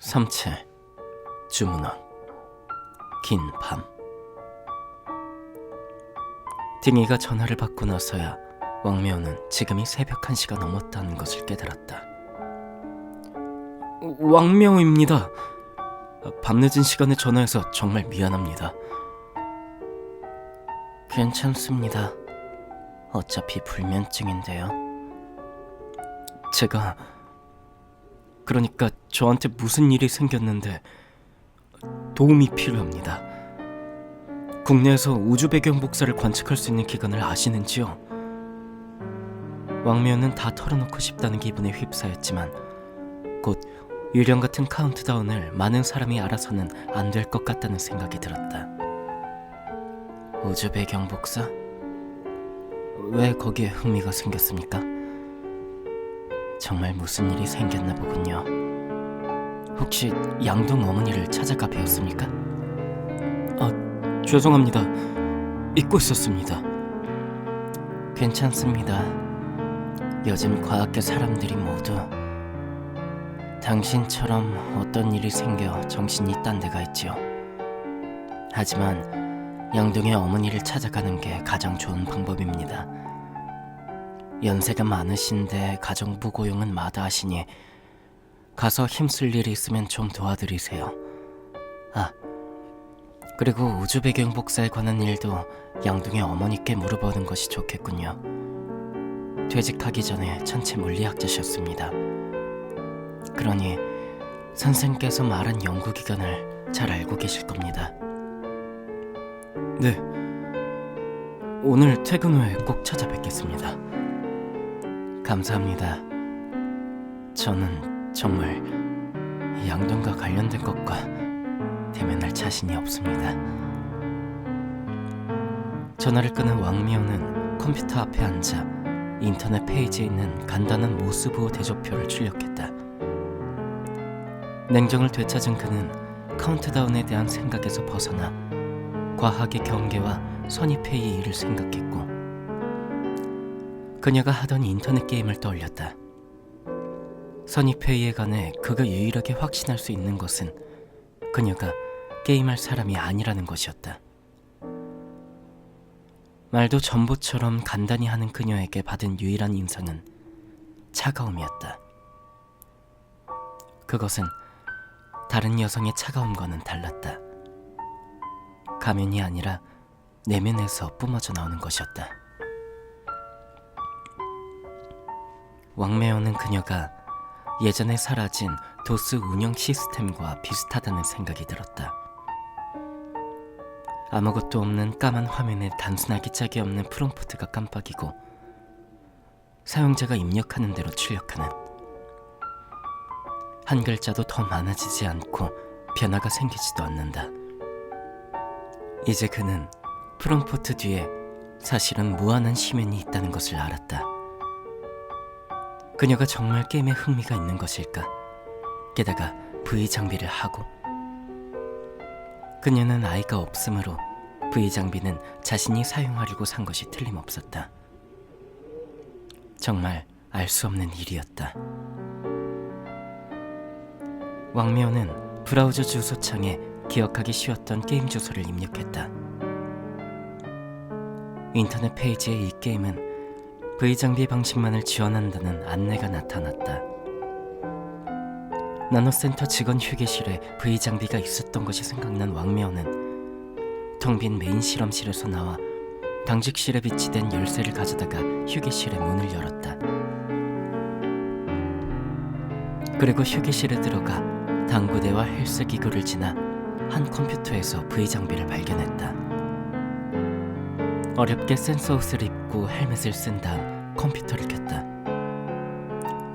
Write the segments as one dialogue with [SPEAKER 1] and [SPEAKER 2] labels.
[SPEAKER 1] 삼체, 주문왕, 긴 밤. 딩이가 전화를 받고 나서야 왕매호는 지금이 새벽 1시가 넘었다는 것을 깨달았다. 왕매호입니다. 밤늦은 시간에 전화해서 정말 미안합니다. 괜찮습니다. 어차피 불면증인데요. 그러니까 저한테 무슨 일이 생겼는데 도움이 필요합니다. 국내에서 우주 배경 복사를 관측할 수 있는 기관을 아시는지요? 왕매호는 다 털어놓고 싶다는 기분에 휩싸였지만 곧 유령 같은 카운트다운을 많은 사람이 알아서는 안 될 것 같다는 생각이 들었다. 우주 배경 복사? 왜 거기에 흥미가 생겼습니까? 정말 무슨 일이 생겼나 보군요. 혹시 양동 어머니를 찾아가 뵈었습니까? 죄송합니다. 잊고 있었습니다. 괜찮습니다. 요즘 과학계 사람들이 모두 당신처럼 어떤 일이 생겨 정신이 딴 데가 있지요. 하지만 양동의 어머니를 찾아가는 게 가장 좋은 방법입니다. 연세가 많으신데 가정부 고용은 마다하시니 가서 힘쓸 일이 있으면 좀 도와드리세요. 그리고 우주 배경 복사에 관한 일도 양동의 어머니께 물어보는 것이 좋겠군요. 퇴직하기 전에 천체 물리학자셨습니다. 그러니 선생께서 말한 연구기관을 잘 알고 계실 겁니다. 네, 오늘 퇴근 후에 꼭 찾아뵙겠습니다. 감사합니다. 저는 정말 양동과 관련된 것과 대면할 자신이 없습니다. 전화를 끊은 왕매호는 컴퓨터 앞에 앉아 인터넷 페이지에 있는 간단한 모스부호 대조표를 출력했다. 냉정을 되찾은 그는 카운트다운에 대한 생각에서 벗어나 과학의 경계와 선입회의 일을 생각했고 그녀가 하던 인터넷 게임을 떠올렸다. 선입회의에 관해 그가 유일하게 확신할 수 있는 것은 그녀가 게임할 사람이 아니라는 것이었다. 말도 전보처럼 간단히 하는 그녀에게 받은 유일한 인상은 차가움이었다. 그것은 다른 여성의 차가움과는 달랐다. 가면이 아니라 내면에서 뿜어져 나오는 것이었다. 왕매호는 그녀가 예전에 사라진 도스 운영 시스템과 비슷하다는 생각이 들었다. 아무것도 없는 까만 화면에 단순하기 짝이 없는 프롬프트가 깜빡이고 사용자가 입력하는 대로 출력하는, 한 글자도 더 많아지지 않고 변화가 생기지도 않는다. 이제 그는 프롬프트 뒤에 사실은 무한한 시면이 있다는 것을 알았다. 그녀가 정말 게임에 흥미가 있는 것일까? 게다가 V장비를 하고 그녀는 아이가 없으므로 V장비는 자신이 사용하려고 산 것이 틀림없었다. 정말 알 수 없는 일이었다. 왕매호는 브라우저 주소창에 기억하기 쉬웠던 게임 주소를 입력했다. 인터넷 페이지에 이 게임은 V장비 방식만을 지원한다는 안내가 나타났다. 나노센터 직원 휴게실에 V장비가 있었던 것이 생각난 왕매호는 텅 빈 메인 실험실에서 나와 당직실에 비치된 열쇠를 가져다가 휴게실의 문을 열었다. 그리고 휴게실에 들어가 당구대와 헬스기구를 지나 한 컴퓨터에서 V장비를 발견했다. 어렵게 센서 옷을 입고 헬멧을 쓴 다음 컴퓨터를 켰다.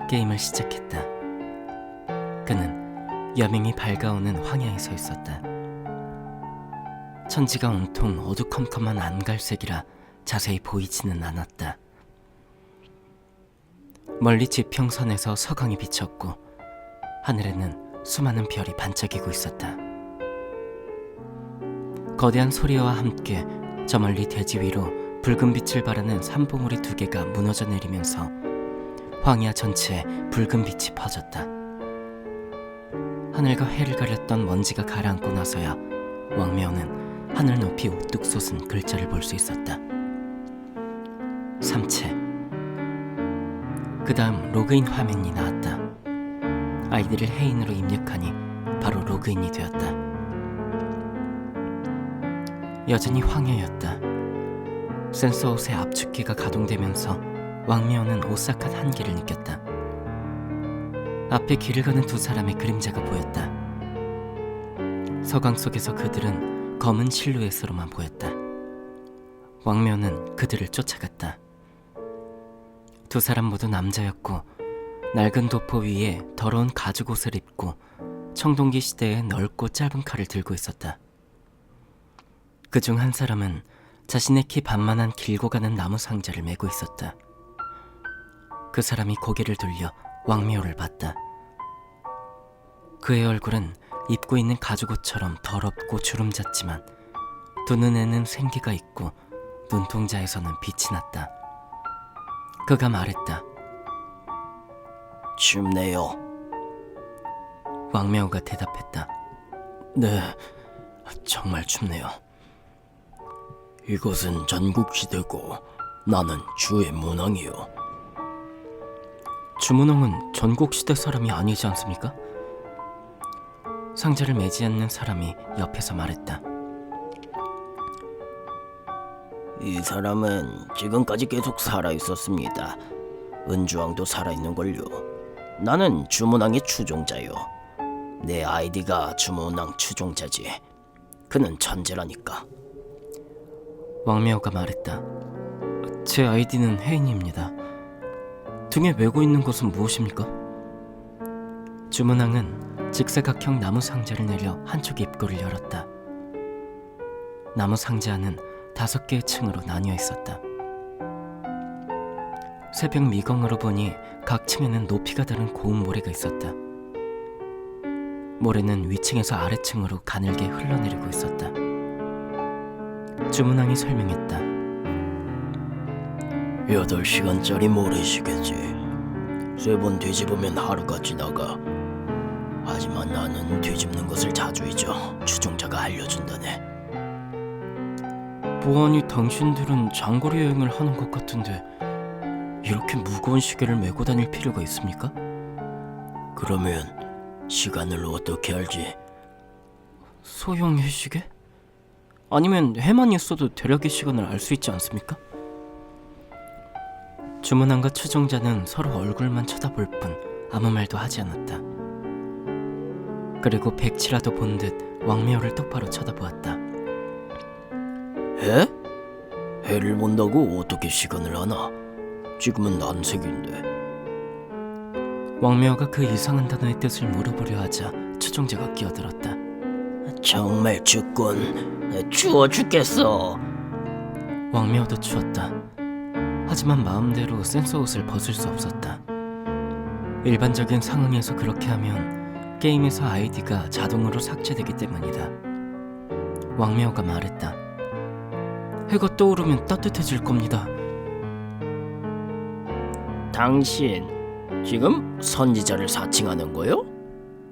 [SPEAKER 1] 게임을 시작했다. 그는 여명이 밝아오는 황야에 서 있었다. 천지가 온통 어두컴컴한 안갈색이라 자세히 보이지는 않았다. 멀리 지평선에서 서강이 비쳤고 하늘에는 수많은 별이 반짝이고 있었다. 거대한 소리와 함께 저 멀리 대지 위로 붉은 빛을 발하는 산봉우리 2개가 무너져 내리면서 황야 전체에 붉은 빛이 퍼졌다. 하늘과 해를 가렸던 먼지가 가라앉고 나서야 왕미호는 하늘 높이 우뚝 솟은 글자를 볼 수 있었다. 삼체. 그 다음 로그인 화면이 나왔다. 아이디를 혜인으로 입력하니 바로 로그인이 되었다. 여전히 황야였다. 센서 옷의 압축기가 가동되면서 왕미호는 오싹한 한기를 느꼈다. 앞에 길을 가는 두 사람의 그림자가 보였다. 서광 속에서 그들은 검은 실루엣으로만 보였다. 왕미호는 그들을 쫓아갔다. 두 사람 모두 남자였고 낡은 도포 위에 더러운 가죽옷을 입고 청동기 시대의 넓고 짧은 칼을 들고 있었다. 그중 한 사람은 자신의 키 반만한 길고 가는 나무 상자를 메고 있었다. 그 사람이 고개를 돌려 왕미호를 봤다. 그의 얼굴은 입고 있는 가죽옷처럼 더럽고 주름졌지만 두 눈에는 생기가 있고 눈동자에서는 빛이 났다. 그가 말했다.
[SPEAKER 2] 춥네요.
[SPEAKER 1] 왕미호가 대답했다.
[SPEAKER 2] 네, 정말 춥네요. 이곳은 전국시대고 나는 주의 문왕이요.
[SPEAKER 1] 주문홍은 전국시대 사람이 아니지 않습니까? 상자를 매지 않는 사람이 옆에서 말했다.
[SPEAKER 2] 이 사람은 지금까지 계속 살아있었습니다. 은주왕도 살아있는걸요. 나는 주문왕의 추종자요. 내 아이디가 주문왕 추종자지. 그는 천재라니까.
[SPEAKER 1] 왕미호가 말했다. 제 아이디는 혜인입니다. 등에 메고 있는 것은 무엇입니까? 주문왕은 직사각형 나무 상자를 내려 한쪽 입구를 열었다. 나무 상자 안은 5개의 층으로 나뉘어 있었다. 새벽 미경으로 보니 각 층에는 높이가 다른 고운 모래가 있었다. 모래는 위층에서 아래층으로 가늘게 흘러내리고 있었다. 주문왕이 설명했다.
[SPEAKER 2] 8시간짜리 모래시계지. 3번 뒤집으면 하루가 지나가. 하지만 나는 뒤집는 것을 자주 잊어. 추종자가 알려준다네.
[SPEAKER 1] 보아하니 당신들은 장거리 여행을 하는 것 같은데 이렇게 무거운 시계를 메고 다닐 필요가 있습니까?
[SPEAKER 2] 그러면 시간을 어떻게 알지?
[SPEAKER 1] 소형의 시계? 아니면 해만 있어도 대략의 시간을 알 수 있지 않습니까? 주문왕과 추종자는 서로 얼굴만 쳐다볼 뿐 아무 말도 하지 않았다. 그리고 백치라도 본 듯 왕미호를 똑바로 쳐다보았다.
[SPEAKER 2] 해? 해를 본다고 어떻게 시간을 아나? 지금은 난색인데.
[SPEAKER 1] 왕미호가 그 이상한 단어의 뜻을 물어보려 하자 추종자가 끼어들었다.
[SPEAKER 2] 정말 춥군. 추워 죽겠어.
[SPEAKER 1] 왕미호도 추웠다. 하지만 마음대로 센서 옷을 벗을 수 없었다. 일반적인 상황에서 그렇게 하면 게임에서 아이디가 자동으로 삭제되기 때문이다. 왕미호가 말했다. 해가 떠오르면 따뜻해질 겁니다.
[SPEAKER 2] 당신 지금 선지자를 사칭하는 거요?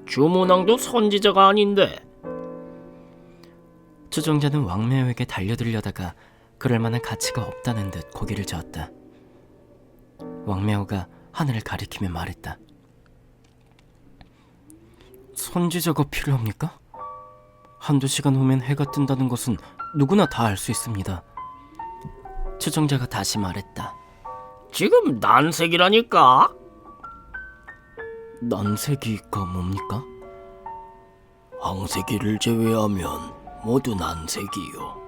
[SPEAKER 2] 주문왕도 선지자가 아닌데.
[SPEAKER 1] 추종자는 왕미호에게 달려들려다가 그럴 만한 가치가 없다는 듯 고개를 저었다. 왕미호가 하늘을 가리키며 말했다. 선지자가 필요합니까? 1~2시간 후면 해가 뜬다는 것은 누구나 다 알 수 있습니다. 추종자가 다시 말했다.
[SPEAKER 2] 지금 난색이라니까.
[SPEAKER 1] 난색이가 뭡니까?
[SPEAKER 2] 황색이를 제외하면 모두 난색이요.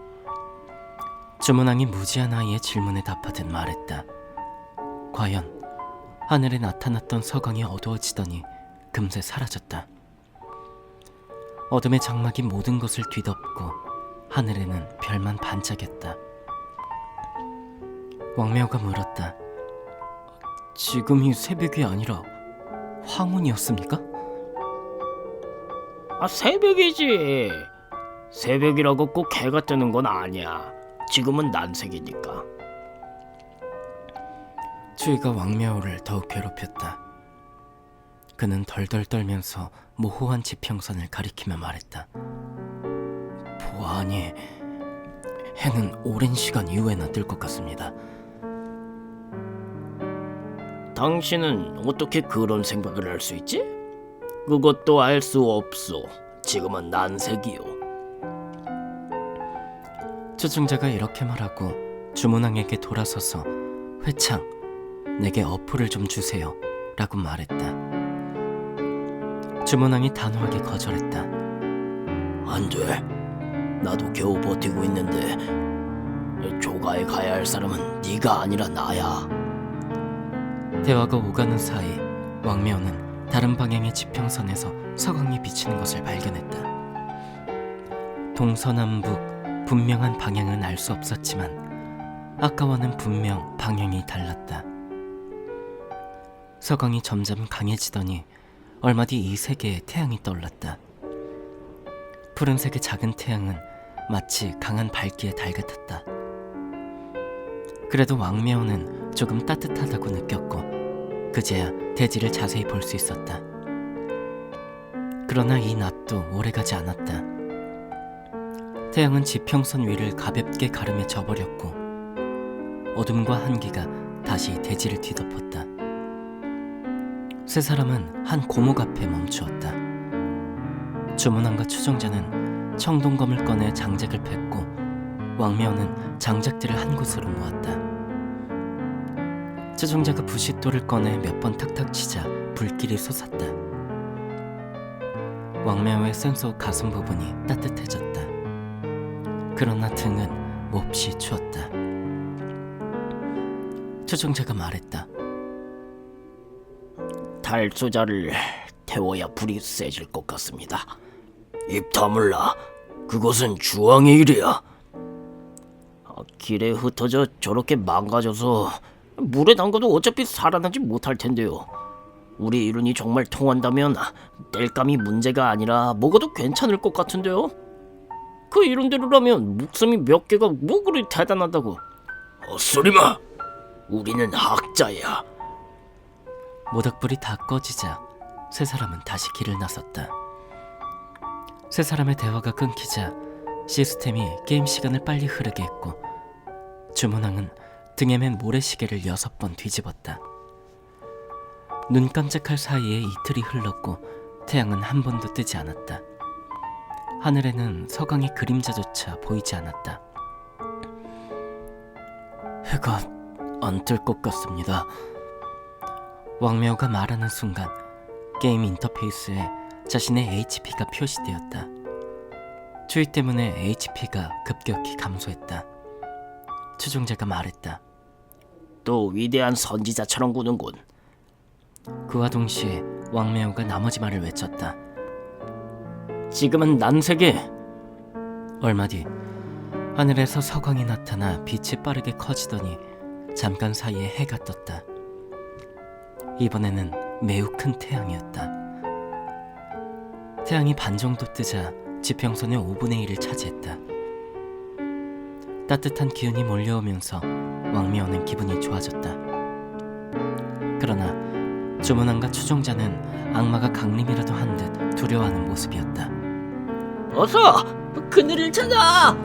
[SPEAKER 1] 주문왕이 무지한 아이의 질문에 답하듯 말했다. 과연 하늘에 나타났던 서광이 어두워지더니 금세 사라졌다. 어둠의 장막이 모든 것을 뒤덮고 하늘에는 별만 반짝였다. 왕미호가 물었다. 지금이 새벽이 아니라 황혼이었습니까?
[SPEAKER 2] 새벽이지. 새벽이라고 꼭 해가 뜨는 건 아니야. 지금은 난색이니까.
[SPEAKER 1] 추위가 왕미호를 더욱 괴롭혔다. 그는 덜덜 떨면서 모호한 지평선을 가리키며 말했다. 보아하니 해는 오랜 시간 이후에나 뜰 것 같습니다.
[SPEAKER 2] 당신은 어떻게 그런 생각을 할 수 있지? 그것도 알 수 없소. 지금은 난색이요.
[SPEAKER 1] 추종자가 이렇게 말하고 주문왕에게 돌아서서 회창, 내게 어플을 좀 주세요 라고 말했다. 주문왕이 단호하게 거절했다.
[SPEAKER 2] 안 돼. 나도 겨우 버티고 있는데 조가에 가야 할 사람은 네가 아니라 나야.
[SPEAKER 1] 대화가 오가는 사이 왕묘는 다른 방향의 지평선에서 서강이 비치는 것을 발견했다. 동서남북 분명한 방향은 알 수 없었지만 아까와는 분명 방향이 달랐다. 서강이 점점 강해지더니 얼마 뒤 이 세계에 태양이 떠올랐다. 푸른색의 작은 태양은 마치 강한 밝기의 달 같았다. 그래도 왕묘는 조금 따뜻하다고 느꼈고 그제야 대지를 자세히 볼 수 있었다. 그러나 이 낮도 오래가지 않았다. 태양은 지평선 위를 가볍게 가름해 져버렸고 어둠과 한기가 다시 대지를 뒤덮었다. 세 사람은 한 고목 앞에 멈추었다. 주문왕과 추종자는 청동검을 꺼내 장작을 팼고 왕묘는 장작들을 한 곳으로 모았다. 추종자가 부싯돌을 꺼내 몇 번 탁탁 치자 불길이 솟았다. 왕묘의 센소 가슴 부분이 따뜻해졌다. 그러나 등은 몹시 추웠다. 추종자가 말했다.
[SPEAKER 2] 달수자를 태워야 불이 세질 것 같습니다. 입 다물라. 그것은 주왕의 일이야. 길에 흩어져 저렇게 망가져서 물에 담가도 어차피 살아나지 못할 텐데요. 우리 이론이 정말 통한다면 땔감이 문제가 아니라 먹어도 괜찮을 것 같은데요. 그 이론대로라면 목숨이 몇 개가 뭐 그리 대단하다고. 헛소리마. 우리는 학자야.
[SPEAKER 1] 모닥불이 다 꺼지자 세 사람은 다시 길을 나섰다. 세 사람의 대화가 끊기자 시스템이 게임 시간을 빨리 흐르게 했고 주문왕은 등에 맨 모래시계를 6번 뒤집었다. 눈 깜짝할 사이에 이틀이 흘렀고 태양은 한 번도 뜨지 않았다. 하늘에는 서강의 그림자조차 보이지 않았다. 해가 안 뜰 것 같습니다. 왕묘가 말하는 순간 게임 인터페이스에 자신의 HP가 표시되었다. 추위 때문에 HP가 급격히 감소했다. 추종자가 말했다.
[SPEAKER 2] 또 위대한 선지자처럼 구는군.
[SPEAKER 1] 그와 동시에 왕묘가 나머지 말을 외쳤다. 지금은 난세계. 얼마 뒤 하늘에서 서광이 나타나 빛이 빠르게 커지더니 잠깐 사이에 해가 떴다. 이번에는 매우 큰 태양이었다. 태양이 반 정도 뜨자 지평선의 5분의 1을 차지했다. 따뜻한 기운이 몰려오면서 왕미호는 기분이 좋아졌다. 그러나 주문왕과 추종자는 악마가 강림이라도 한 듯 두려워하는 모습이었다.
[SPEAKER 2] 어서 그늘을 찾아!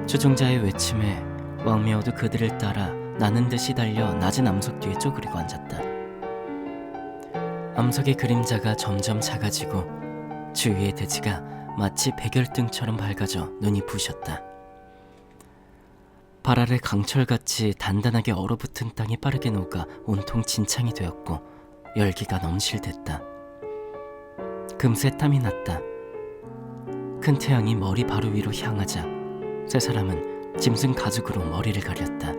[SPEAKER 1] 추종자의 외침에 왕미호도 그들을 따라 나는 듯이 달려 낮은 암석 뒤에 쪼그리고 앉았다. 암석의 그림자가 점점 작아지고 주위의 대지가 마치 백열등처럼 밝아져 눈이 부셨다. 발 아래 강철같이 단단하게 얼어붙은 땅이 빠르게 녹아 온통 진창이 되었고 열기가 넘실댔다. 금세 땀이 났다. 큰 태양이 머리 바로 위로 향하자 세 사람은 짐승 가죽으로 머리를 가렸다.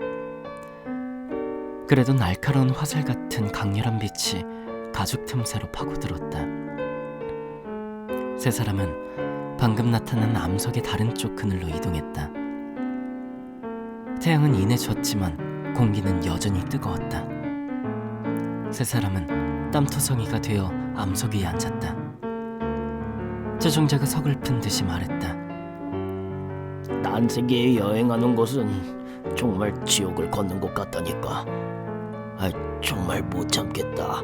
[SPEAKER 1] 그래도 날카로운 화살 같은 강렬한 빛이 가죽 틈새로 파고들었다. 세 사람은 방금 나타난 암석의 다른 쪽 그늘로 이동했다. 태양은 이내 졌지만 공기는 여전히 뜨거웠다. 세 사람은 땀투성이가 되어 암석 위에 앉았다. 추종자가 서글픈 듯이 말했다.
[SPEAKER 2] 난세계에 여행하는 것은 정말 지옥을 걷는 것 같다니까. 정말 못 참겠다.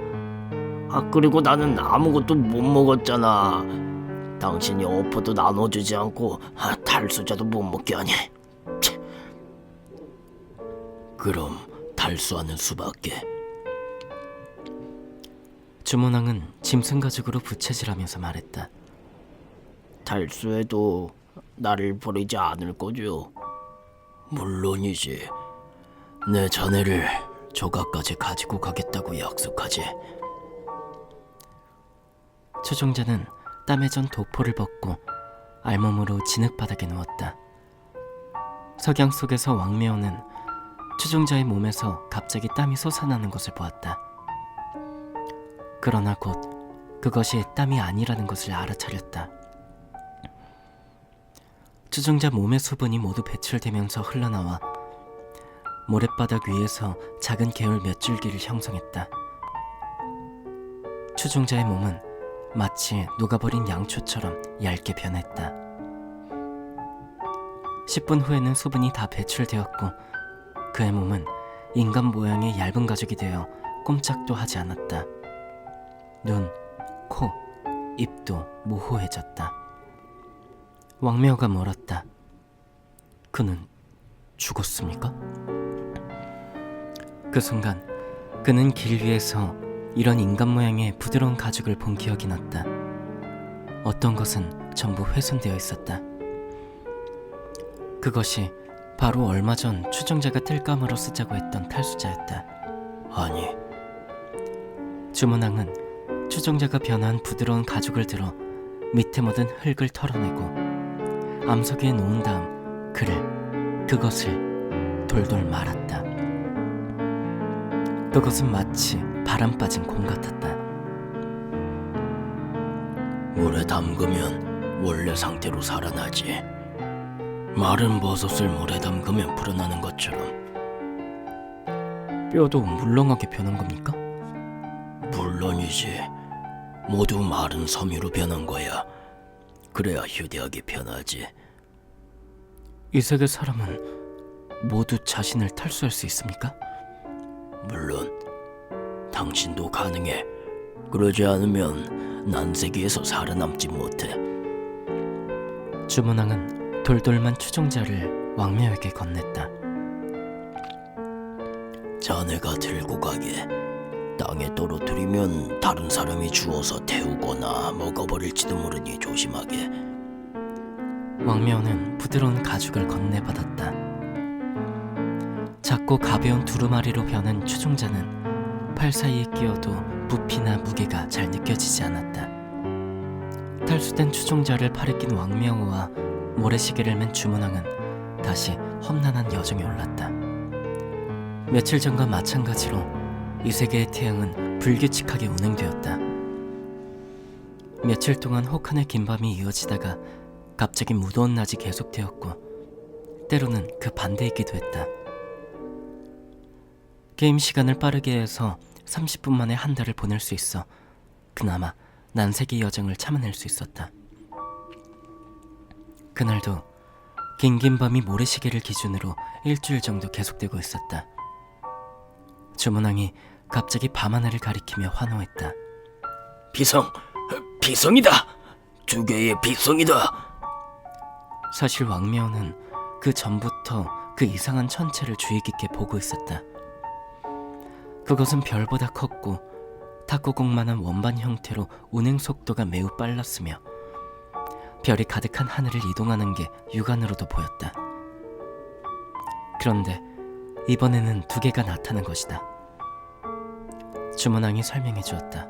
[SPEAKER 2] 그리고 나는 아무것도 못 먹었잖아. 당신이 어퍼도 나눠주지 않고 탈수자도 못 먹게 하니. 그럼 탈수하는 수밖에.
[SPEAKER 1] 주문왕은 짐승 가죽으로 부채질하면서 말했다.
[SPEAKER 2] 탈수해도 나를 버리지 않을 거죠?
[SPEAKER 3] 물론이지. 내 자네를 조각까지 가지고 가겠다고 약속하지.
[SPEAKER 1] 추종자는 땀에 전 도포를 벗고 알몸으로 진흙바닥에 누웠다. 석양 속에서 왕묘는 추종자의 몸에서 갑자기 땀이 솟아나는 것을 보았다. 그러나 곧 그것이 땀이 아니라는 것을 알아차렸다. 추종자 몸의 수분이 모두 배출되면서 흘러나와 모랫바닥 위에서 작은 개울 몇 줄기를 형성했다. 추종자의 몸은 마치 녹아버린 양초처럼 얇게 변했다. 10분 후에는 수분이 다 배출되었고 그의 몸은 인간 모양의 얇은 가죽이 되어 꼼짝도 하지 않았다. 눈, 코, 입도 모호해졌다. 왕묘가 물었다. 그는 죽었습니까? 그 순간 그는 길 위에서 이런 인간 모양의 부드러운 가죽을 본 기억이 났다. 어떤 것은 전부 훼손되어 있었다. 그것이 바로 얼마 전 추종자가 뜰감으로 쓰자고 했던 탈수자였다.
[SPEAKER 3] 아니,
[SPEAKER 1] 주문왕은 추종자가 변한 부드러운 가죽을 들어 밑에 묻은 흙을 털어내고 암석 위에 놓은 다음 그것을 돌돌 말았다. 그것은 마치 바람 빠진 공 같았다.
[SPEAKER 3] 물에 담그면 원래 상태로 살아나지. 마른 버섯을 물에 담그면 불어나는 것처럼.
[SPEAKER 1] 뼈도 물렁하게 변한 겁니까?
[SPEAKER 3] 물론이지. 모두 마른 섬유로 변한 거야. 그래야 휴대하기 편하지.
[SPEAKER 1] 이 세계 사람은 모두 자신을 탈수할 수 있습니까?
[SPEAKER 3] 물론 당신도 가능해. 그러지 않으면 난세계에서 살아남지 못해.
[SPEAKER 1] 주문왕은 돌돌만 추종자를 왕묘에게 건넸다.
[SPEAKER 3] 자네가 들고 가게. 땅에 떨어뜨리면 다른 사람이 주워서 태우거나 먹어버릴지도 모르니 조심하게.
[SPEAKER 1] 왕묘는 부드러운 가죽을 건네받았다. 작고 가벼운 두루마리로 변한 추종자는 팔 사이에 끼어도 부피나 무게가 잘 느껴지지 않았다. 탈수된 추종자를 팔에 낀 왕묘와 모래시계를 맨 주문왕은 다시 험난한 여정에 올랐다. 며칠 전과 마찬가지로 이 세계의 태양은 불규칙하게 운행되었다. 며칠 동안 혹한의 긴 밤이 이어지다가 갑자기 무더운 낮이 계속되었고 때로는 그 반대이기도 했다. 게임 시간을 빠르게 해서 30분 만에 한 달을 보낼 수 있어 그나마 난세기 여정을 참아낼 수 있었다. 그날도 긴긴 밤이 모래시계를 기준으로 일주일 정도 계속되고 있었다. 주문왕이 갑자기 밤하늘을 가리키며 환호했다.
[SPEAKER 3] 비성이다. 두 개의 비성이다.
[SPEAKER 1] 사실 왕묘는 그 전부터 그 이상한 천체를 주의 깊게 보고 있었다. 그것은 별보다 컸고 탁구공만한 원반 형태로 운행 속도가 매우 빨랐으며 별이 가득한 하늘을 이동하는 게 육안으로도 보였다. 그런데 이번에는 두 개가 나타난 것이다. 주문왕이 설명해 주었다.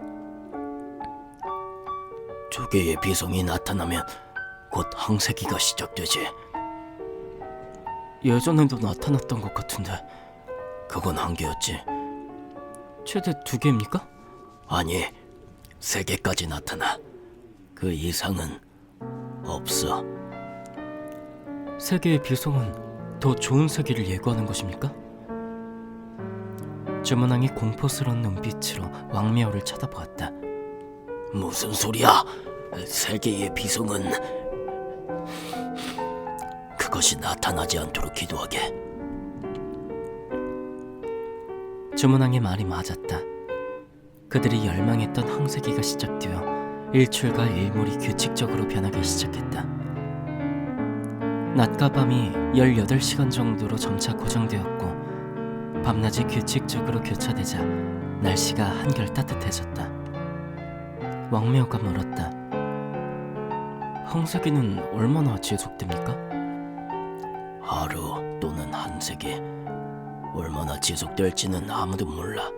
[SPEAKER 3] 두 개의 비성이 나타나면 곧 항세기가 시작되지.
[SPEAKER 1] 예전에도 나타났던 것 같은데
[SPEAKER 3] 그건 한 개였지.
[SPEAKER 1] 최대 두 개입니까?
[SPEAKER 3] 아니, 세 개까지 나타나. 그 이상은 없어.
[SPEAKER 1] 세 개의 비성은 더 좋은 세계를 예고하는 것입니까? 주문왕이 공포스러운 눈빛으로 왕묘를 쳐다보았다.
[SPEAKER 3] 무슨 소리야? 세 개의 비성은 그것이 나타나지 않도록 기도하게.
[SPEAKER 1] 주문왕의 말이 맞았다. 그들이 열망했던 황새기가 시작되어 일출과 일몰이 규칙적으로 변하기 시작했다. 낮과 밤이 18시간 정도로 점차 고정되었고 밤낮이 규칙적으로 교차되자 날씨가 한결 따뜻해졌다. 왕묘가 물었다. 황새기는 얼마나 지속됩니까?
[SPEAKER 3] 하루 또는 한 세기. 얼마나 지속될지는 아무도 몰라.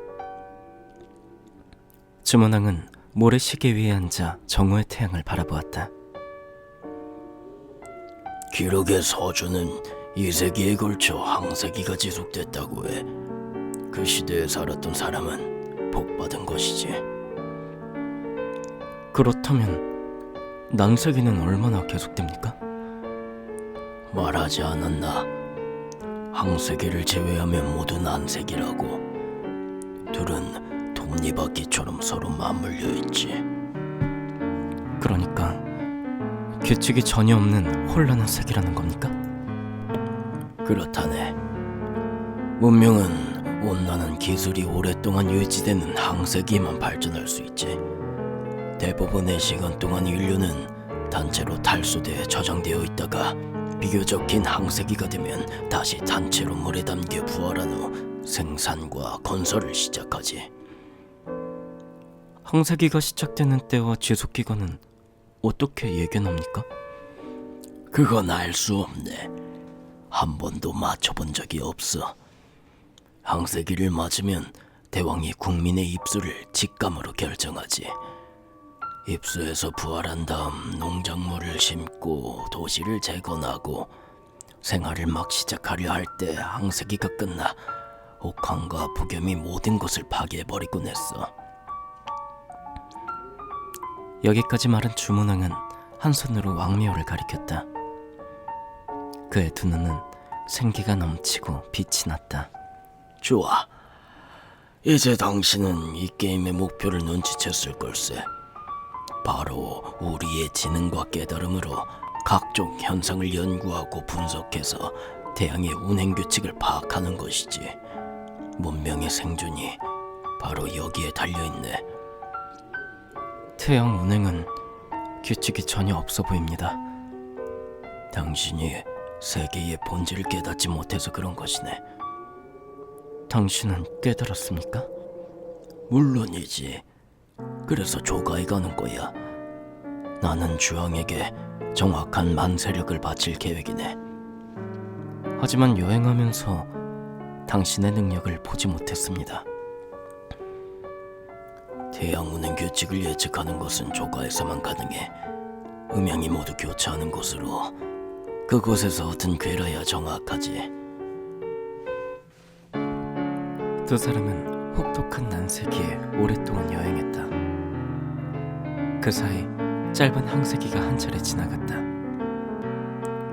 [SPEAKER 1] 주문왕은 모래시계 위에 앉아 정오의 태양을 바라보았다.
[SPEAKER 3] 기록의 서주는 2세기에 걸쳐 항세기가 지속됐다고 해. 그 시대에 살았던 사람은 복받은 것이지.
[SPEAKER 1] 그렇다면 난세기는 얼마나 계속됩니까?
[SPEAKER 3] 말하지 않았나? 항세기를 제외하면 모두 난세기라고. 둘은 톱니바퀴처럼 서로 맞물려 있지.
[SPEAKER 1] 그러니까 규칙이 전혀 없는 혼란한 세기라는 겁니까?
[SPEAKER 3] 그렇다네. 문명은 온난한 기술이 오랫동안 유지되는 항세기에만 발전할 수 있지. 대부분의 시간 동안 인류는 단체로 탈소대에 저장되어 있다가 비교적 긴 항세기가 되면 다시 단체로 물에 담겨 부활한 후 생산과 건설을 시작하지.
[SPEAKER 1] 항세기가 시작되는 때와 지속기간은 어떻게 예견합니까?
[SPEAKER 3] 그건 알 수 없네. 한 번도 맞춰본 적이 없어. 항세기를 맞으면 대왕이 국민의 입수를 직감으로 결정하지. 입수해서 부활한 다음 농작물을 심고 도시를 재건하고 생활을 막 시작하려 할 때 항세기가 끝나 옥황과 북염이 모든 것을 파괴해버리곤 했어.
[SPEAKER 1] 여기까지 말한 주문왕은 한 손으로 왕묘를 가리켰다. 그의 두 눈은 생기가 넘치고 빛이 났다.
[SPEAKER 3] 좋아. 이제 당신은 이 게임의 목표를 눈치챘을 걸세. 바로 우리의 지능과 깨달음으로 각종 현상을 연구하고 분석해서 태양의 운행 규칙을 파악하는 것이지. 문명의 생존이 바로 여기에 달려있네.
[SPEAKER 1] 태양 운행은 규칙이 전혀 없어 보입니다.
[SPEAKER 3] 당신이 세계의 본질을 깨닫지 못해서 그런 것이네.
[SPEAKER 1] 당신은 깨달았습니까?
[SPEAKER 3] 물론이지. 그래서 조가에 가는 거야. 나는 주왕에게 정확한 만세력을 바칠 계획이네.
[SPEAKER 1] 하지만 여행하면서 당신의 능력을 보지 못했습니다.
[SPEAKER 3] 태양 운행 규칙을 예측하는 것은 조가에서만 가능해. 음양이 모두 교차하는 곳으로. 그곳에서 얻은 괴라야 정확하지.
[SPEAKER 1] 두 사람은 혹독한 난세기에 오랫동안 여행했다. 그 사이 짧은 항세기가 한 차례 지나갔다.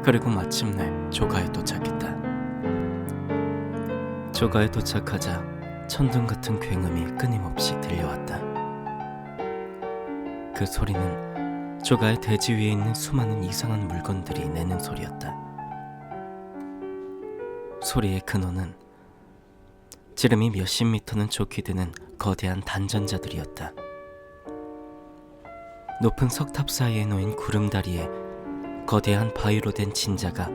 [SPEAKER 1] 그리고 마침내 조가에 도착했다. 조가에 도착하자 천둥 같은 굉음이 끊임없이 들려왔다. 그 소리는 조가의 대지 위에 있는 수많은 이상한 물건들이 내는 소리였다. 소리의 근원은 지름이 몇십 미터는 좋게 되는 거대한 단전자들이었다. 높은 석탑 사이에 놓인 구름다리에 거대한 바위로 된 진자가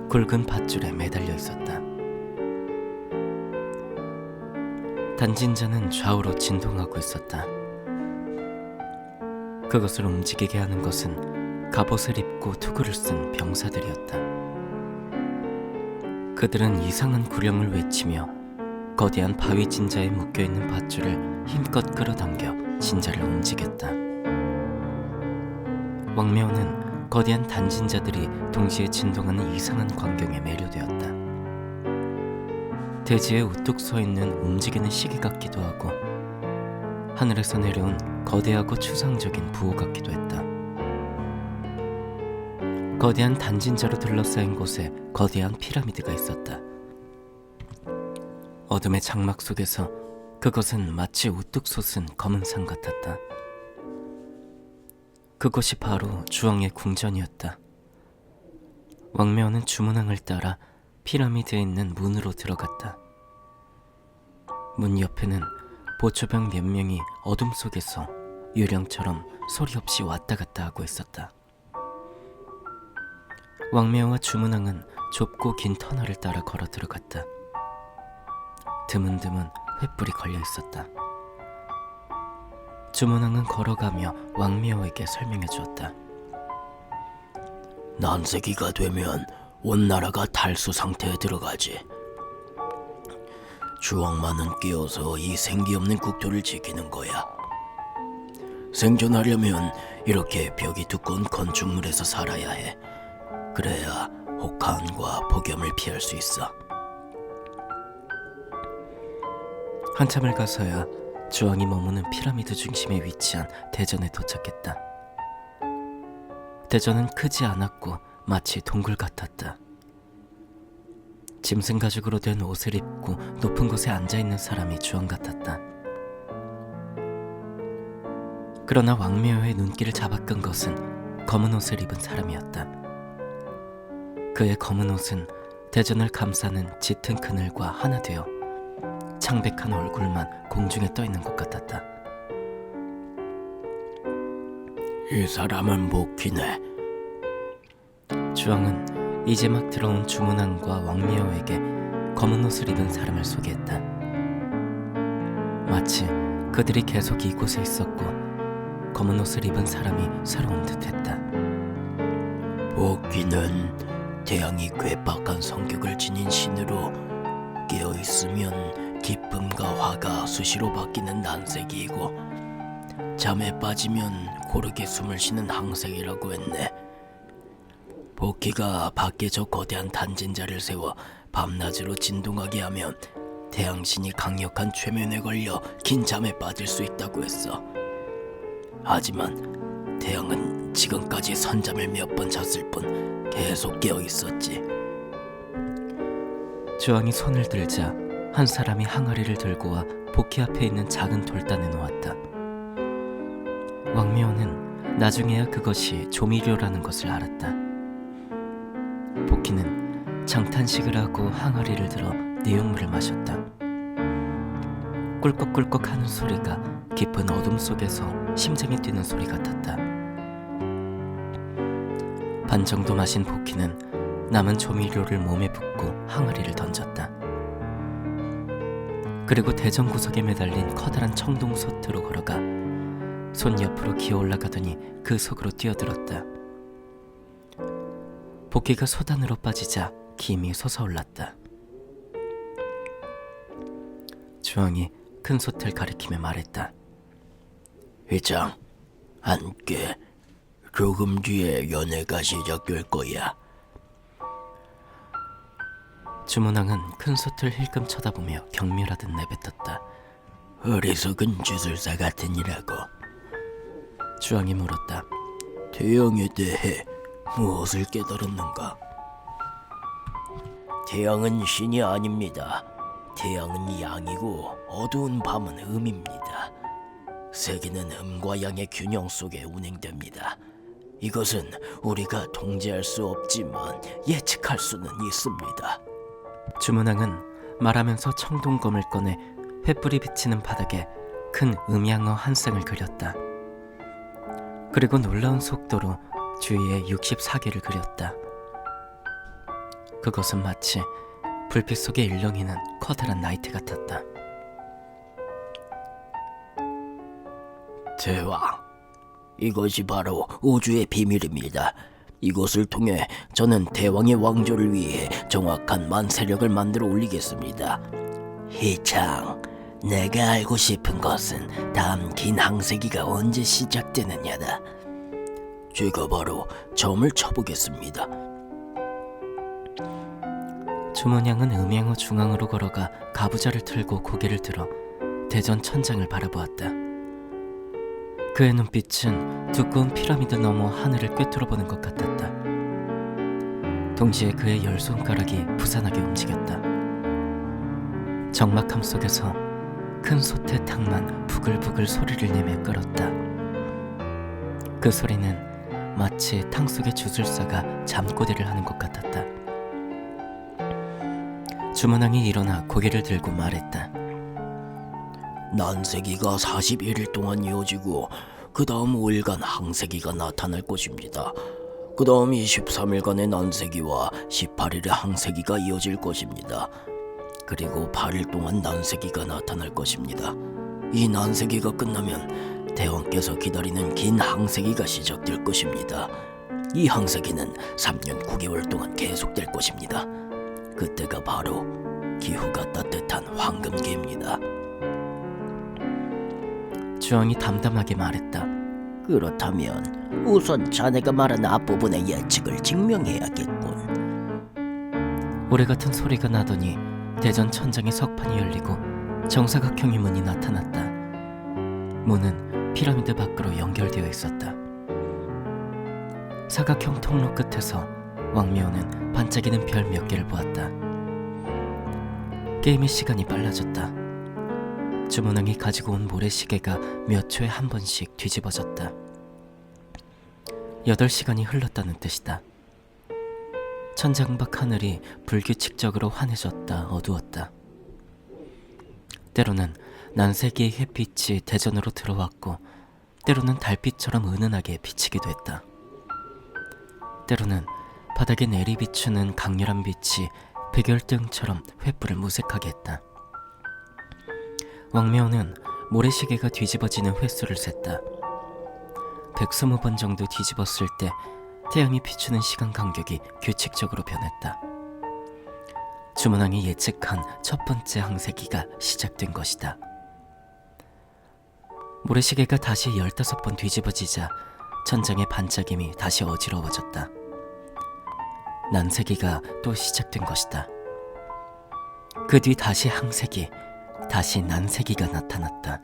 [SPEAKER 1] 굵은 밧줄에 매달려 있었다. 단진자는 좌우로 진동하고 있었다. 그것을 움직이게 하는 것은 갑옷을 입고 투구를 쓴 병사들이었다. 그들은 이상한 구령을 외치며 거대한 바위 진자에 묶여있는 밧줄을 힘껏 끌어당겨 진자를 움직였다. 왕묘는 거대한 단진자들이 동시에 진동하는 이상한 광경에 매료되었다. 대지에 우뚝 서있는 움직이는 시계 같기도 하고 하늘에서 내려온 거대하고 추상적인 부호 같기도 했다. 거대한 단진자로 둘러싸인 곳에 거대한 피라미드가 있었다. 어둠의 장막 속에서 그것은 마치 우뚝 솟은 검은 산 같았다. 그곳이 바로 주왕의 궁전이었다. 왕묘는 주문왕을 따라 피라미드에 있는 문으로 들어갔다. 문 옆에는 보초병 몇 명이 어둠 속에서 유령처럼 소리 없이 왔다 갔다 하고 있었다. 왕매어와 주문왕은 좁고 긴 터널을 따라 걸어 들어갔다. 드문드문 횃불이 걸려 있었다. 주문왕은 걸어가며 왕매어에게 설명해 주었다.
[SPEAKER 3] 난세기가 되면 온 나라가 탈수 상태에 들어가지. 주왕만은 끼어서 이 생기 없는 국토를 지키는 거야. 생존하려면 이렇게 벽이 두꺼운 건축물에서 살아야 해. 그래야 혹한과 폭염을 피할 수 있어.
[SPEAKER 1] 한참을 가서야 주왕이 머무는 피라미드 중심에 위치한 대전에 도착했다. 대전은 크지 않았고 마치 동굴 같았다. 짐승 가죽으로 된 옷을 입고 높은 곳에 앉아있는 사람이 주왕 같았다. 그러나 왕매어의 눈길을 잡아끈 것은 검은 옷을 입은 사람이었다. 그의 검은 옷은 대전을 감싸는 짙은 그늘과 하나 되어 창백한 얼굴만 공중에 떠있는 것 같았다.
[SPEAKER 3] 이 사람은 목희네.
[SPEAKER 1] 주왕은 이제 막 들어온 주문왕과 왕매어에게 검은 옷을 입은 사람을 소개했다. 마치 그들이 계속 이곳에 있었고 검은 옷을 입은 사람이 새로운 듯했다.
[SPEAKER 3] 목희는 태양이 괴팍한 성격을 지닌 신으로 깨어있으면 기쁨과 화가 수시로 바뀌는 난색이고 잠에 빠지면 고르게 숨을 쉬는 항색이라고 했네. 복희가 밖에 저 거대한 단진자를 세워 밤낮으로 진동하게 하면 태양신이 강력한 최면에 걸려 긴 잠에 빠질 수 있다고 했어. 하지만 태양은 지금까지 선잠을 몇 번 잤을 뿐 계속 깨어 있었지.
[SPEAKER 1] 주왕이 손을 들자 한 사람이 항아리를 들고 와 복희 앞에 있는 작은 돌단에 놓았다. 왕매어는 나중에야 그것이 조미료라는 것을 알았다. 복희는 장탄식을 하고 항아리를 들어 내용물을 마셨다. 꿀꺽꿀꺽 하는 소리가 깊은 어둠 속에서 심장이 뛰는 소리 같았다. 반 정도 마신 복희는 남은 조미료를 몸에 붓고 항아리를 던졌다. 그리고 대전 구석에 매달린 커다란 청동솥으로 걸어가 손 옆으로 기어 올라가더니 그 속으로 뛰어들었다. 복희가 소단으로 빠지자 김이 솟아올랐다. 주왕이 큰 솥을 가리키며 말했다.
[SPEAKER 3] 회장, 함께 조금 뒤에 연애가 시작될 거야.
[SPEAKER 1] 주문왕은 큰 솥을 힐끔 쳐다보며 경멸하듯 내뱉었다.
[SPEAKER 3] 어리석은 주술사 같으니라고.
[SPEAKER 1] 주왕이 물었다.
[SPEAKER 3] 태양에 대해 무엇을 깨달았는가? 태양은 신이 아닙니다. 태양은 양이고 어두운 밤은 음입니다. 세계는 음과 양의 균형 속에 운행됩니다. 이것은 우리가 통제할 수 없지만 예측할 수는 있습니다.
[SPEAKER 1] 주문왕은 말하면서 청동검을 꺼내 횃불이 비치는 바닥에 큰 음양어 한 쌍을 그렸다. 그리고 놀라운 속도로 주위에 64개를 그렸다. 그것은 마치 불빛 속에 일렁이는 커다란 나이트 같았다.
[SPEAKER 3] 대왕, 이것이 바로 우주의 비밀입니다. 이것을 통해 저는 대왕의 왕조를 위해 정확한 만세력을 만들어 올리겠습니다. 희창, 내가 알고 싶은 것은 다음 긴 항세기가 언제 시작되느냐다. 제가 바로 점을 쳐보겠습니다.
[SPEAKER 1] 주문양은 음양어 중앙으로 걸어가 가부좌를 틀고 고개를 들어 대전 천장을 바라보았다. 그의 눈빛은 두꺼운 피라미드 너머 하늘을 꿰뚫어보는 것 같았다. 동시에 그의 열 손가락이 부산하게 움직였다. 적막함 속에서 큰 솥의 탕만 부글부글 소리를 내며 끓었다. 그 소리는 마치 탕 속의 주술사가 잠꼬대를 하는 것 같았다. 주문왕이 일어나 고개를 들고 말했다.
[SPEAKER 3] 난세기가 41일 동안 이어지고 그 다음 5일간 항세기가 나타날 것입니다. 그 다음 23일간의 난세기와 18일의 항세기가 이어질 것입니다. 그리고 8일 동안 난세기가 나타날 것입니다. 이 난세기가 끝나면 대왕께서 기다리는 긴 항세기가 시작될 것입니다. 이 항세기는 3년 9개월 동안 계속될 것입니다. 그때가 바로 기후가 따뜻한 황금기입니다.
[SPEAKER 1] 주왕이 담담하게 말했다.
[SPEAKER 2] 그렇다면 우선 자네가 말한 앞부분의 예측을 증명해야겠군.
[SPEAKER 1] 오래같은 소리가 나더니 대전 천장의 석판이 열리고 정사각형의 문이 나타났다. 문은 피라미드 밖으로 연결되어 있었다. 사각형 통로 끝에서 왕미호는 반짝이는 별 몇 개를 보았다. 게임의 시간이 빨라졌다. 주문왕이 가지고 온 모래시계가 몇 초에 한 번씩 뒤집어졌다. 8시간이 흘렀다는 뜻이다. 천장밖 하늘이 불규칙적으로 환해졌다 어두웠다. 때로는 난세기의 햇빛이 대전으로 들어왔고 때로는 달빛처럼 은은하게 비치기도 했다. 때로는 바닥에 내리비추는 강렬한 빛이 백열등처럼 횃불을 무색하게 했다. 왕묘는 모래시계가 뒤집어지는 횟수를 셌다. 120번 정도 뒤집었을 때 태양이 비추는 시간 간격이 규칙적으로 변했다. 주문왕이 예측한 첫 번째 항세기가 시작된 것이다. 모래시계가 다시 15번 뒤집어지자 천장의 반짝임이 다시 어지러워졌다. 난세기가 또 시작된 것이다. 그 뒤 다시 항세기, 다시 난세기가 나타났다.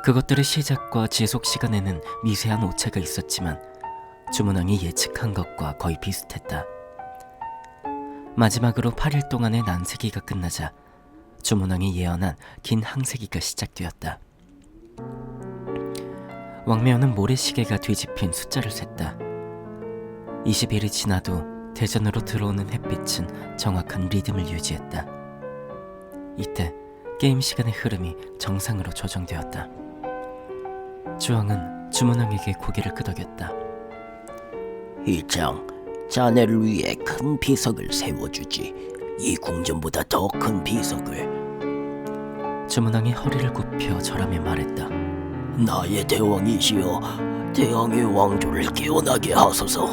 [SPEAKER 1] 그것들의 시작과 지속 시간에는 미세한 오차가 있었지만 주문왕이 예측한 것과 거의 비슷했다. 마지막으로 8일 동안의 난세기가 끝나자 주문왕이 예언한 긴 항세기가 시작되었다. 왕묘는 모래시계가 뒤집힌 숫자를 셌다. 20일이 지나도 대전으로 들어오는 햇빛은 정확한 리듬을 유지했다. 이때 게임 시간의 흐름이 정상으로 조정되었다. 주왕은 주문왕에게 고개를 끄덕였다.
[SPEAKER 2] 이장, 자네를 위해 큰 비석을 세워주지. 이 궁전보다 더 큰 비석을.
[SPEAKER 1] 주문왕이 허리를 굽혀 절하며 말했다.
[SPEAKER 2] 나의 대왕이시여, 대왕의 왕조를 깨어나게 하소서.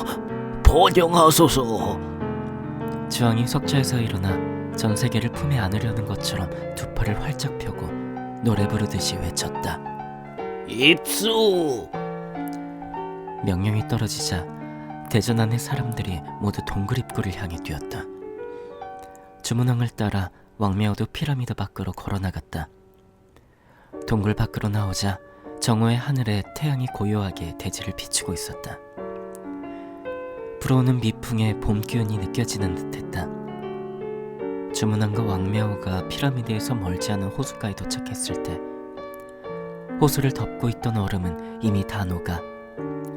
[SPEAKER 2] 번영하소서.
[SPEAKER 1] 주왕이 석좌에서 일어나 전 세계를 품에 안으려는 것처럼 두 팔을 활짝 펴고 노래 부르듯이 외쳤다.
[SPEAKER 2] 입수!
[SPEAKER 1] 명령이 떨어지자 대전 안의 사람들이 모두 동굴 입구를 향해 뛰었다. 주문왕을 따라 왕묘도 피라미드 밖으로 걸어나갔다. 동굴 밖으로 나오자 정오의 하늘에 태양이 고요하게 대지를 비추고 있었다. 불어오는 미풍에 봄 기운이 느껴지는 듯했다. 주문왕과 왕묘가 피라미드에서 멀지 않은 호숫가에 도착했을 때 호수를 덮고 있던 얼음은 이미 다 녹아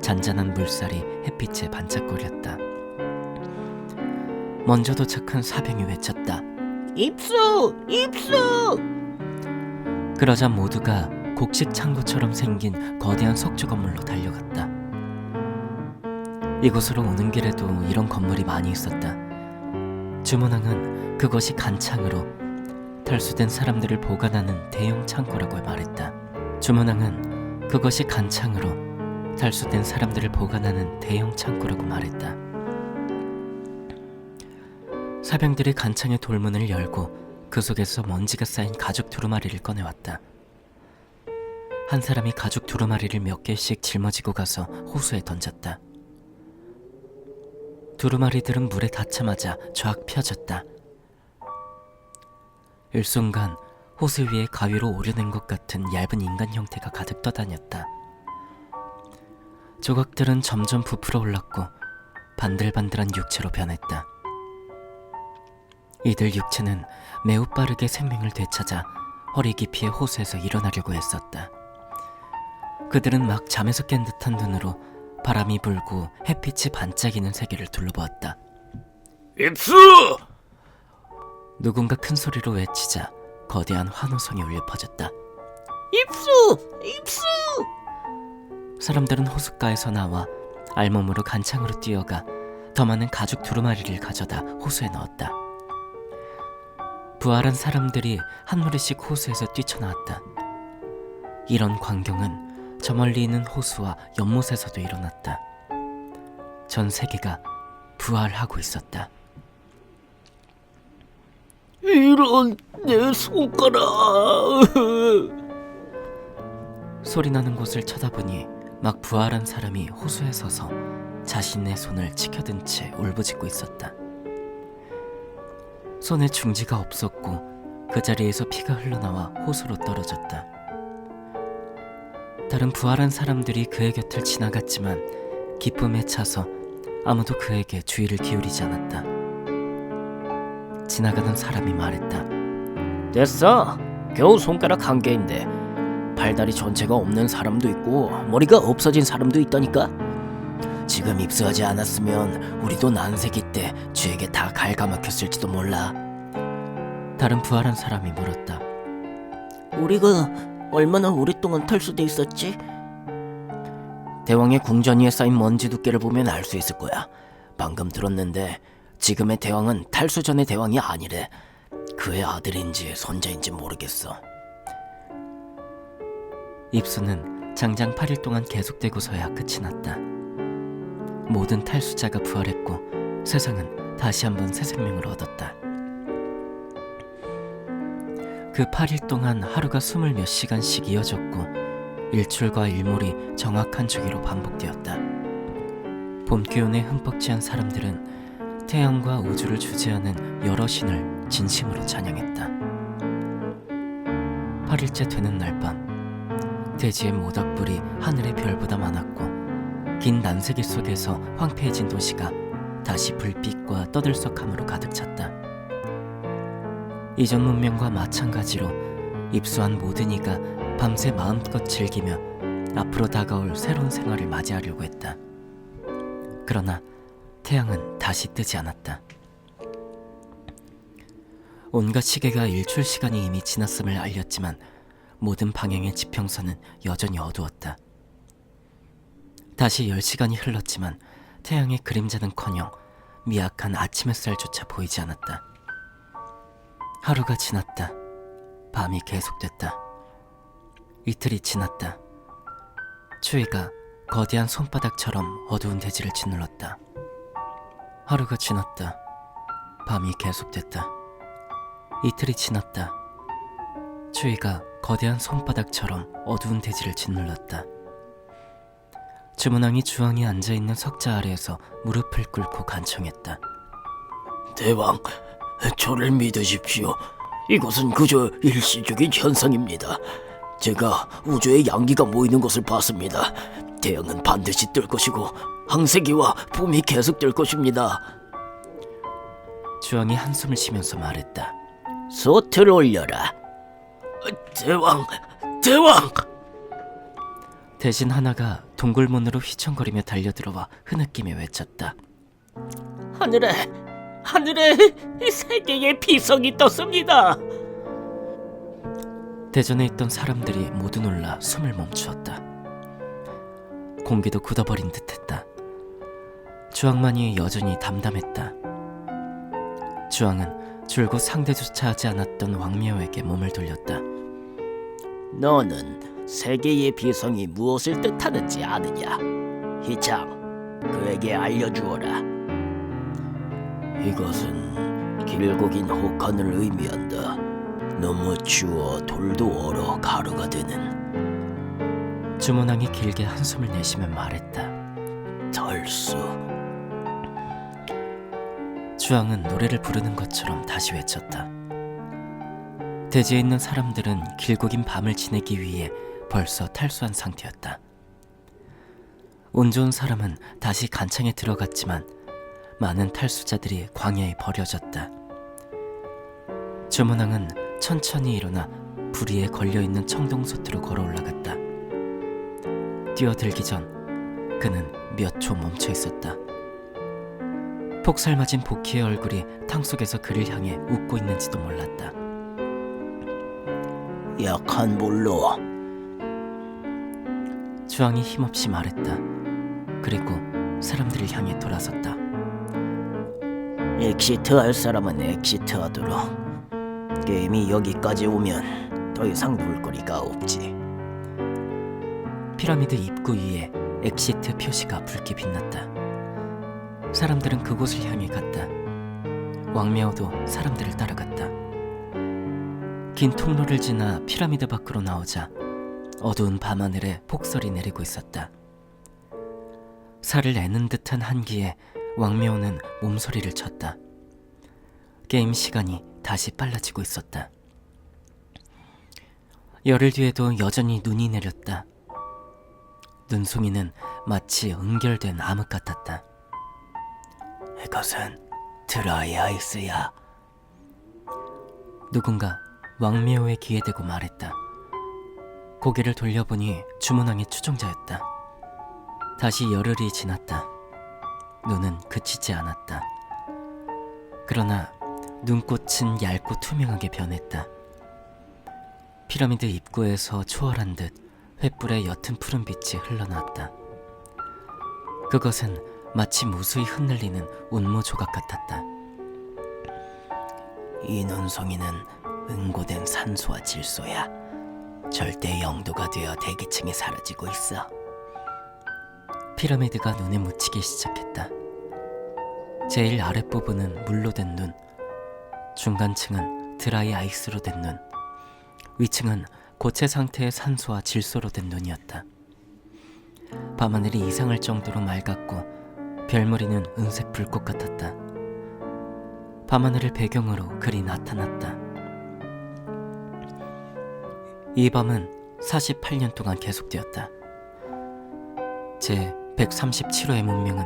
[SPEAKER 1] 잔잔한 물살이 햇빛에 반짝거렸다. 먼저 도착한 사병이 외쳤다.
[SPEAKER 2] 입수! 입수!
[SPEAKER 1] 그러자 모두가 곡식 창고처럼 생긴 거대한 석조 건물로 달려갔다. 이곳으로 오는 길에도 이런 건물이 많이 있었다. 주문왕은 그것이 간창으로 탈수된 사람들을 보관하는 대형 창고라고 말했다. 주문왕은 그것이 간창으로 탈수된 사람들을 보관하는 대형 창고라고 말했다. 사병들이 간창의 돌문을 열고 그 속에서 먼지가 쌓인 가죽 두루마리를 꺼내왔다. 한 사람이 가죽 두루마리를 몇 개씩 짊어지고 가서 호수에 던졌다. 두루마리들은 물에 닿자마자 쫙 펴졌다. 일순간 호수 위에 가위로 오려낸 것 같은 얇은 인간 형태가 가득 떠다녔다. 조각들은 점점 부풀어 올랐고 반들반들한 육체로 변했다. 이들 육체는 매우 빠르게 생명을 되찾아 허리 깊이의 호수에서 일어나려고 애썼다. 그들은 막 잠에서 깬 듯한 눈으로 바람이 불고 햇빛이 반짝이는 세계를 둘러보았다.
[SPEAKER 2] 입수!
[SPEAKER 1] 누군가 큰 소리로 외치자 거대한 환호성이 울려 퍼졌다.
[SPEAKER 2] 입수! 입수!
[SPEAKER 1] 사람들은 호숫가에서 나와 알몸으로 간창으로 뛰어가 더 많은 가죽 두루마리를 가져다 호수에 넣었다. 부활한 사람들이 한 무리씩 호수에서 뛰쳐나왔다. 이런 광경은 저 멀리 있는 호수와 연못에서도 일어났다. 전 세계가 부활하고 있었다.
[SPEAKER 2] 이런 내 손가락.
[SPEAKER 1] 소리나는 곳을 쳐다보니 막 부활한 사람이 호수에 서서 자신의 손을 치켜든 채 울부짖고 있었다. 손에 중지가 없었고 그 자리에서 피가 흘러나와 호수로 떨어졌다. 다른 부활한 사람들이 그의 곁을 지나갔지만 기쁨에 차서 아무도 그에게 주의를 기울이지 않았다. 지나가던 사람이 말했다.
[SPEAKER 2] 됐어. 겨우 손가락 한 개인데 발다리 전체가 없는 사람도 있고 머리가 없어진 사람도 있다니까.
[SPEAKER 3] 지금 입수하지 않았으면 우리도 난세기 때 쥐에게 다 갉아먹혔을지도 몰라.
[SPEAKER 1] 다른 부활한 사람이 물었다.
[SPEAKER 2] 우리가 얼마나 오랫동안 탈수돼 있었지?
[SPEAKER 3] 대왕의 궁전 위에 쌓인 먼지 두께를 보면 알 수 있을 거야. 방금 들었는데 지금의 대왕은 탈수 전의 대왕이 아니래. 그의 아들인지 손자인지 모르겠어.
[SPEAKER 1] 입수는 장장 8일 동안 계속되고서야 끝이 났다. 모든 탈수자가 부활했고 세상은 다시 한번 새 생명을 얻었다. 그 8일 동안 하루가 20몇 시간씩 이어졌고 일출과 일몰이 정확한 주기로 반복되었다. 봄 기운에 흠뻑 취한 사람들은 태양과 우주를 주재하는 여러 신을 진심으로 찬양했다. 8일째 되는 날 밤, 대지의 모닥불이 하늘의 별보다 많았고 긴 난세기 속에서 황폐해진 도시가 다시 불빛과 떠들썩함으로 가득 찼다. 이전 문명과 마찬가지로 입수한 모든 이가 밤새 마음껏 즐기며 앞으로 다가올 새로운 생활을 맞이하려고 했다. 그러나 태양은 다시 뜨지 않았다. 온갖 시계가 일출 시간이 이미 지났음을 알렸지만 모든 방향의 지평선은 여전히 어두웠다. 다시 10시간이 흘렀지만 태양의 그림자는커녕 미약한 아침 햇살조차 보이지 않았다. 하루가 지났다. 밤이 계속됐다. 이틀이 지났다. 추위가 거대한 손바닥처럼 어두운 대지를 짓눌렀다. 하루가 지났다. 밤이 계속됐다. 이틀이 지났다. 추위가 거대한 손바닥처럼 어두운 대지를 짓눌렀다. 주문왕이 주왕이 앉아있는 석자 아래에서 무릎을 꿇고 간청했다.
[SPEAKER 3] 대왕, 저를 믿으십시오. 이것은 그저 일시적인 현상입니다. 제가 우주에 양기가 모이는 것을 봤습니다. 태양은 반드시 뜰 것이고 항세기와 봄이 계속될 것입니다.
[SPEAKER 1] 주왕이 한숨을 쉬면서 말했다.
[SPEAKER 2] 소트를 올려라.
[SPEAKER 3] 대왕, 대왕!
[SPEAKER 1] 대신 하나가 동굴문으로 휘청거리며 달려들어와 흐느끼며 외쳤다.
[SPEAKER 2] 하늘에 세 개의 비석이 떴습니다.
[SPEAKER 1] 대전에 있던 사람들이 모두 놀라 숨을 멈추었다. 공기도 굳어버린 듯했다. 주왕만이 여전히 담담했다. 주왕은 줄곧 상대조차 하지 않았던 왕묘에게 몸을 돌렸다.
[SPEAKER 2] 너는 세 개의 비성이 무엇을 뜻하는지 아느냐? 희창, 그에게 알려주어라.
[SPEAKER 3] 이것은 길고 긴 혹한을 의미한다. 너무 추워 돌도 얼어 가루가 되는.
[SPEAKER 1] 주문왕이 길게 한숨을 내쉬며 말했다.
[SPEAKER 3] 털수.
[SPEAKER 1] 주왕은 노래를 부르는 것처럼 다시 외쳤다. 대지에 있는 사람들은 길고 긴 밤을 지내기 위해 벌써 탈수한 상태였다. 운 좋은 사람은 다시 간창에 들어갔지만 많은 탈수자들이 광야에 버려졌다. 주문왕은 천천히 일어나 불 위에 걸려있는 청동소트로 걸어 올라갔다. 뛰어들기 전 그는 몇 초 멈춰 있었다. 폭살맞은 복희의 얼굴이 탕 속에서 그를 향해 웃고 있는지도 몰랐다.
[SPEAKER 3] 약한 볼로.
[SPEAKER 1] 주왕이 힘없이 말했다. 그리고 사람들을 향해 돌아섰다.
[SPEAKER 3] 엑시트 할 사람은 엑시트 하도록. 게임이 여기까지 오면 더 이상 놀 거리가 없지.
[SPEAKER 1] 피라미드 입구 위에 엑시트 표시가 붉게 빛났다. 사람들은 그곳을 향해 갔다. 왕미호도 사람들을 따라갔다. 긴 통로를 지나 피라미드 밖으로 나오자 어두운 밤하늘에 폭설이 내리고 있었다. 살을 내는 듯한 한기에 왕미호는 몸소리를 쳤다. 게임 시간이 다시 빨라지고 있었다. 열흘 뒤에도 여전히 눈이 내렸다. 눈송이는 마치 응결된 암흑 같았다.
[SPEAKER 3] 이것은 드라이 아이스야.
[SPEAKER 1] 누군가 왕미호의 귀에 대고 말했다. 고개를 돌려보니 주문왕의 추종자였다. 다시 열흘이 지났다. 눈은 그치지 않았다. 그러나 눈꽃은 얇고 투명하게 변했다. 피라미드 입구에서 초월한 듯 횃불의 옅은 푸른빛이 흘러나왔다. 그것은 마치 무수히 흩날리는 운무 조각 같았다.
[SPEAKER 3] 이 눈송이는 응고된 산소와 질소야. 절대 영도가 되어 대기층이 사라지고 있어.
[SPEAKER 1] 피라미드가 눈에 묻히기 시작했다. 제일 아랫부분은 물로 된 눈, 중간층은 드라이 아이스로 된 눈, 위층은 고체 상태의 산소와 질소로 된 눈이었다. 밤하늘이 이상할 정도로 맑았고 별무리는 은색 불꽃 같았다. 밤하늘을 배경으로 글이 나타났다. 이 밤은 48년 동안 계속되었다. 제 137호의 문명은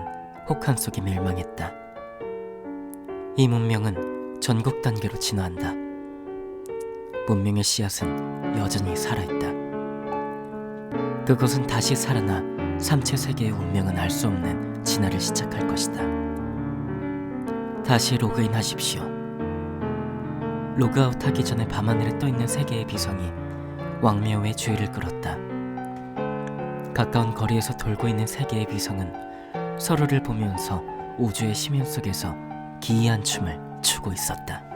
[SPEAKER 1] 혹한 속에 멸망했다. 이 문명은 전국 단계로 진화한다. 문명의 씨앗은 여전히 살아있다. 그것은 다시 살아나 삼체 세계의 운명은 알 수 없는 진화를 시작할 것이다. 다시 로그인 하십시오. 로그아웃하기 전에 밤하늘에 떠있는 세 개의 비성이 왕미호의 주의를 끌었다. 가까운 거리에서 돌고 있는 세 개의 비성은 서로를 보면서 우주의 심연 속에서 기이한 춤을 추고 있었다.